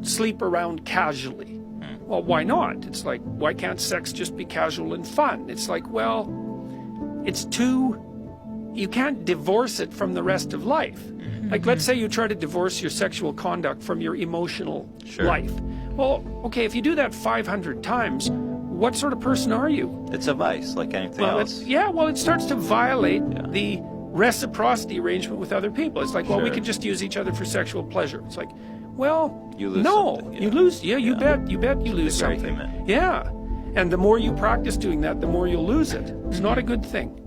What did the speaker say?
sleep around casually. Well, why not? It's like, why can't sex just be casual and fun? It's like, well, it's too, you can't divorce it from the rest of life. Like, let's say you try to divorce your sexual conduct from your emotional life. Well, okay, if you do that 500 times, what sort of person are you? It's a vice, like anything else. Yeah, well, it starts to violate the reciprocity arrangement with other people. It's like, well, we can just use each other for sexual pleasure. It's like, well, you lose no, you lose. Yeah, you bet you lose something. Yeah, and the more you practice doing that, the more you'll lose it. It's not a good thing.